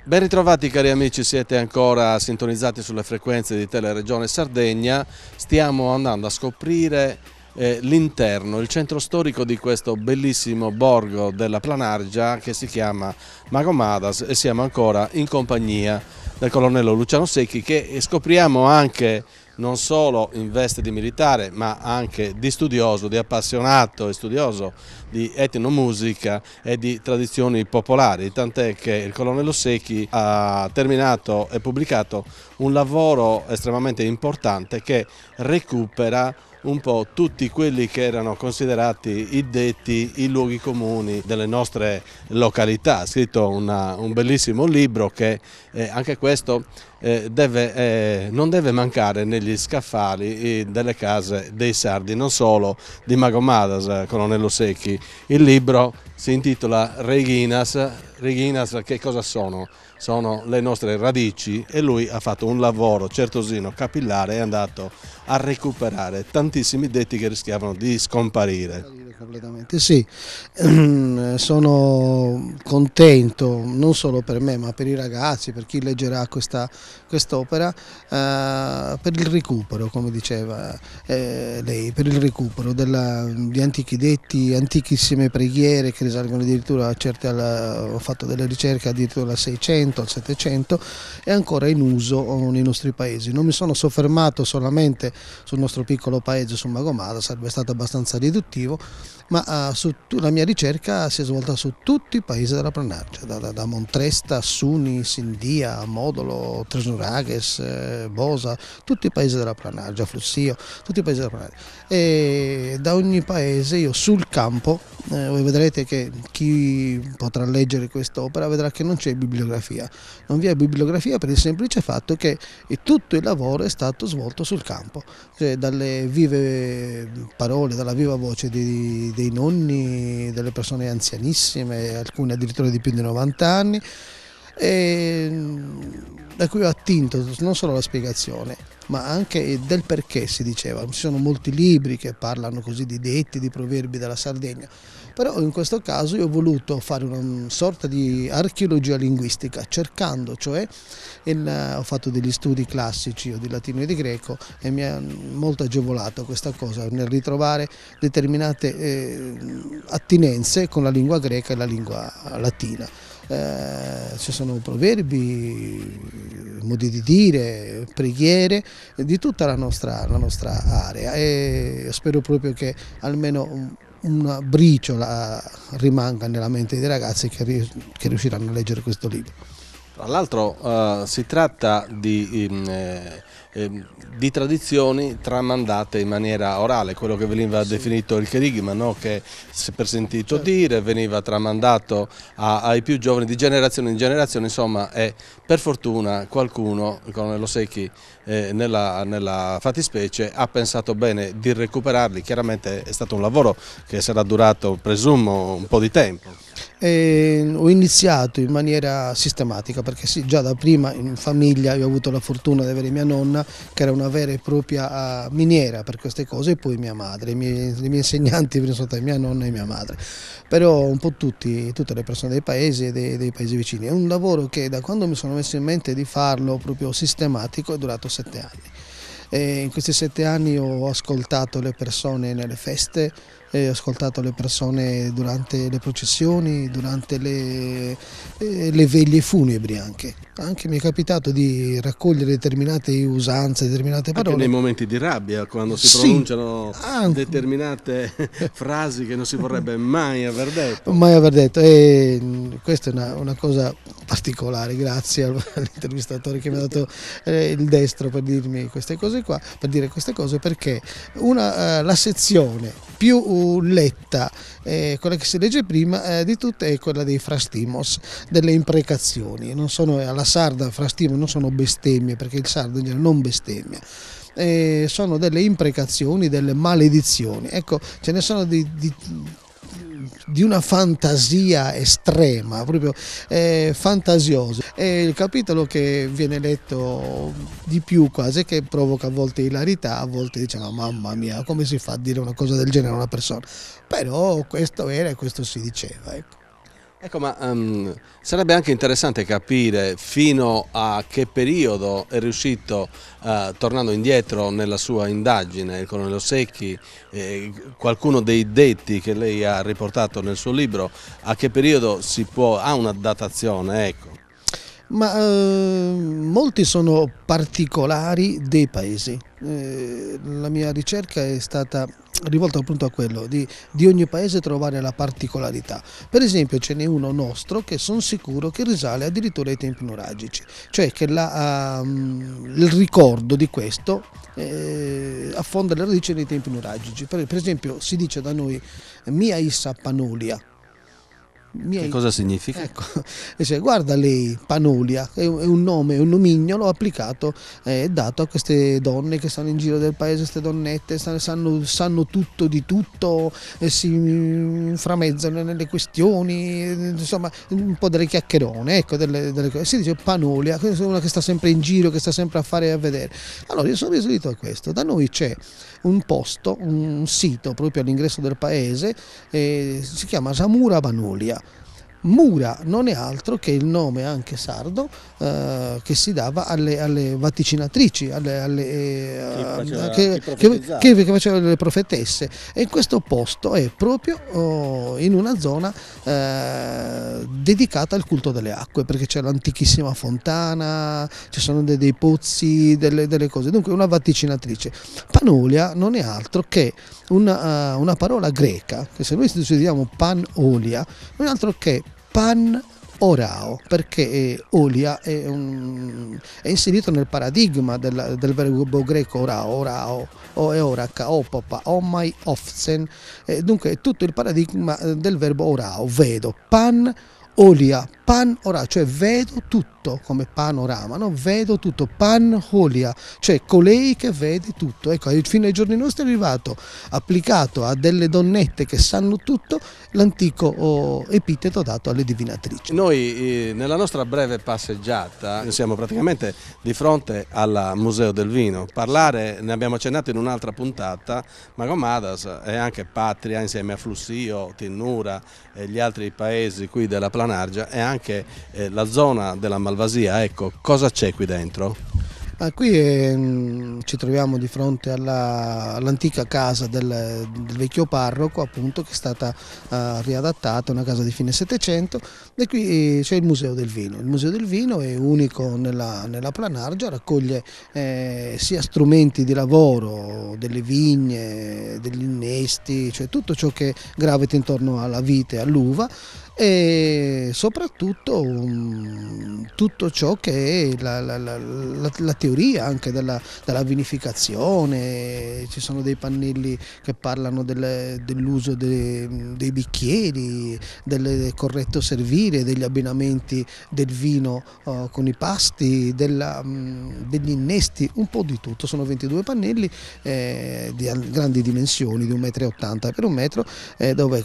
Ben ritrovati cari amici, siete ancora sintonizzati sulle frequenze di Teleregione Sardegna. Stiamo andando a scoprire l'interno, il centro storico di questo bellissimo borgo della Planargia che si chiama Magomadas, e siamo ancora in compagnia del colonnello Luciano Secchi, che scopriamo anche non solo in veste di militare ma anche di studioso, di appassionato e studioso di etnomusica e di tradizioni popolari, tant'è che il colonnello Secchi ha terminato e pubblicato un lavoro estremamente importante che recupera un po' tutti quelli che erano considerati i detti, i luoghi comuni delle nostre località. Ha scritto un bellissimo libro che anche questo non deve mancare negli scaffali delle case dei sardi, non solo di Magomadas, colonnello Secchi. Il libro si intitola Reginas. Reginas che cosa sono? Sono le nostre radici, e lui ha fatto un lavoro certosino, capillare, è andato a recuperare tantissimi detti che rischiavano di scomparire. Completamente sì, sono contento non solo per me ma per i ragazzi, per chi leggerà quest'opera, per il recupero, come diceva lei, per il recupero di antichi detti, antichissime preghiere che risalgono addirittura a ho fatto delle ricerche addirittura al 600, al 700, e ancora in uso nei nostri paesi. Non mi sono soffermato solamente sul nostro piccolo paese, su Magomadas, sarebbe stato abbastanza riduttivo, ma la mia ricerca si è svolta su tutti i paesi della Planargia, da Montresta, Suni, Sindia, Modolo, Tresnurages, Bosa, tutti i paesi della Planargia, Flussio, tutti i paesi della Planargia. E da ogni paese io sul campo, voi vedrete che chi potrà leggere quest'opera vedrà che non c'è bibliografia, non vi è bibliografia per il semplice fatto che tutto il lavoro è stato svolto sul campo, cioè dalle vive parole, dalla viva voce dei nonni, delle persone anzianissime, alcune addirittura di più di 90 anni, e da cui ho attinto non solo la spiegazione ma anche del perché si diceva. Ci sono molti libri che parlano così di detti, di proverbi della Sardegna, però in questo caso io ho voluto fare una sorta di archeologia linguistica, cercando, cioè ho fatto degli studi classici o di latino e di greco, e mi ha molto agevolato questa cosa nel ritrovare determinate attinenze con la lingua greca e la lingua latina. Ci sono proverbi, modi di dire, preghiere di tutta la nostra area, e spero proprio che almeno una briciola rimanga nella mente dei ragazzi che riusciranno a leggere questo libro. Tra l'altro si tratta di tradizioni tramandate in maniera orale, quello che veniva definito il kerigma, no? Che per sentito dire veniva tramandato ai più giovani di generazione in generazione, insomma, e per fortuna qualcuno, il colonnello Secchi nella fattispecie, ha pensato bene di recuperarli. Chiaramente è stato un lavoro che sarà durato, presumo, un po' di tempo. Ho iniziato in maniera sistematica perché sì, già da prima in famiglia io ho avuto la fortuna di avere mia nonna che era una vera e propria miniera per queste cose, e poi mia madre, i miei insegnanti sono stati mia nonna e mia madre, però un po' tutte le persone dei paesi e dei paesi vicini. È un lavoro che da quando mi sono messo in mente di farlo proprio sistematico è durato 7 anni. E in questi 7 anni ho ascoltato le persone nelle feste, ho ascoltato le persone durante le processioni, durante le veglie funebri anche. Anche mi è capitato di raccogliere determinate usanze, determinate parole. Anche nei momenti di rabbia, quando si pronunciano determinate frasi che non si vorrebbe mai aver detto. Mai aver detto, e questa è una cosa particolare, grazie all'intervistatore che mi ha dato il destro per dirmi queste cose qua, per dire queste cose, perché la sezione più letta, quella che si legge prima di tutte, è quella dei frastimos, delle imprecazioni. Non sono alla sarda, frastimos non sono bestemmie, perché il sardo in genere non bestemmia. Sono delle imprecazioni, delle maledizioni. Ecco, ce ne sono di una fantasia estrema, proprio fantasioso. E il capitolo che viene letto di più quasi, che provoca a volte ilarità, a volte diciamo mamma mia, come si fa a dire una cosa del genere a una persona, però questo era e questo si diceva, ecco. Ecco, ma sarebbe anche interessante capire fino a che periodo è riuscito, tornando indietro nella sua indagine, il colonnello Secchi, qualcuno dei detti che lei ha riportato nel suo libro, a che periodo ha una datazione, ecco. Ma molti sono particolari dei paesi. La mia ricerca è stata rivolta appunto a quello di ogni paese trovare la particolarità. Per esempio ce n'è uno nostro che sono sicuro che risale addirittura ai tempi nuragici, cioè che il ricordo di questo affonda le radici nei tempi nuragici. Per esempio si dice da noi Mia Issa Panolia. Che cosa significa? Ecco, dice, guarda lei, Panolia, è un nome, è un nomignolo applicato, dato a queste donne che stanno in giro del paese, queste donnette, sanno tutto di tutto, si framezzano nelle questioni, insomma un po' delle chiacchierone, ecco, delle cose. Si dice Panolia, è una che sta sempre in giro, che sta sempre a fare e a vedere. Allora io sono risalito a questo, da noi c'è un posto, un sito proprio all'ingresso del paese, si chiama Samura Panolia. Mura non è altro che il nome anche sardo che si dava alle vaticinatrici, che facevano le profetesse, e in questo posto è proprio in una zona dedicata al culto delle acque, perché c'è l'antichissima fontana, ci sono dei pozzi, delle cose, dunque una vaticinatrice. Panolia non è altro che una parola greca, che se noi studiamo Panolia non è altro che pan orao, perché olia è inserito nel paradigma del verbo greco orao o eoraca, opapa, omai, ofsen, dunque è tutto il paradigma del verbo orao, vedo, pan olia, pan ora, cioè vedo tutto, come panorama, no? Vedo tutto, pan olia, cioè colei che vede tutto. Ecco, fino ai giorni nostri è arrivato, applicato a delle donnette che sanno tutto, l'antico epiteto dato alle divinatrici. Noi nella nostra breve passeggiata siamo praticamente di fronte al Museo del Vino. Parlare, ne abbiamo accennato in un'altra puntata, Magomadas è anche patria insieme a Flussio, Tinnura e gli altri paesi qui della Planargia, e anche la zona della Malvasia. Ecco, cosa c'è qui dentro? Qui ci troviamo di fronte all'antica casa del vecchio parroco, appunto, che è stata riadattata, una casa di fine Settecento, e qui c'è il Museo del Vino. Il Museo del Vino è unico nella Planargia, raccoglie sia strumenti di lavoro, delle vigne, degli innesti, cioè tutto ciò che gravita intorno alla vite e all'uva, e soprattutto tutto ciò che è la teoria anche della vinificazione. Ci sono dei pannelli che parlano dell'uso dei bicchieri, del corretto servire, degli abbinamenti del vino con i pasti, degli innesti, un po' di tutto. Sono 22 pannelli di grandi dimensioni, di 1,80 m per 1 metro, dove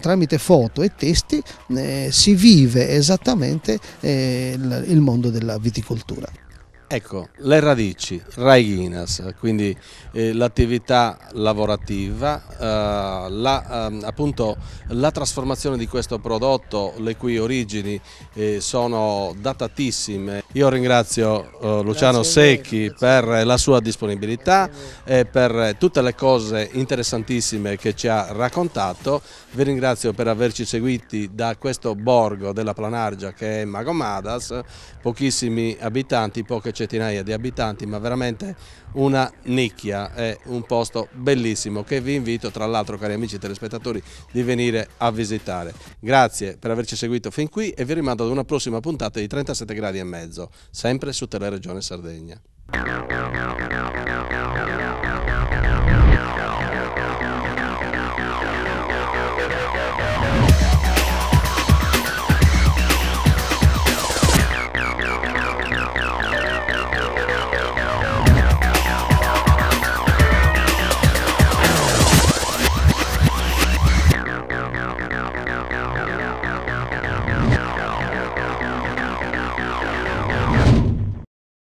tramite foto e testi si vive esattamente il mondo della viticoltura. Ecco, le radici, Raiginas, quindi l'attività lavorativa, appunto la trasformazione di questo prodotto, le cui origini sono datatissime. Io ringrazio Luciano Secchi per la sua disponibilità e per tutte le cose interessantissime che ci ha raccontato. Vi ringrazio per averci seguiti da questo borgo della Planargia che è Magomadas, pochissimi abitanti, poche centinaia di abitanti, ma veramente una nicchia, è un posto bellissimo che vi invito, tra l'altro, cari amici telespettatori, di venire a visitare. Grazie per averci seguito fin qui e vi rimando ad una prossima puntata di 37 gradi e mezzo, sempre su Teleregione Sardegna.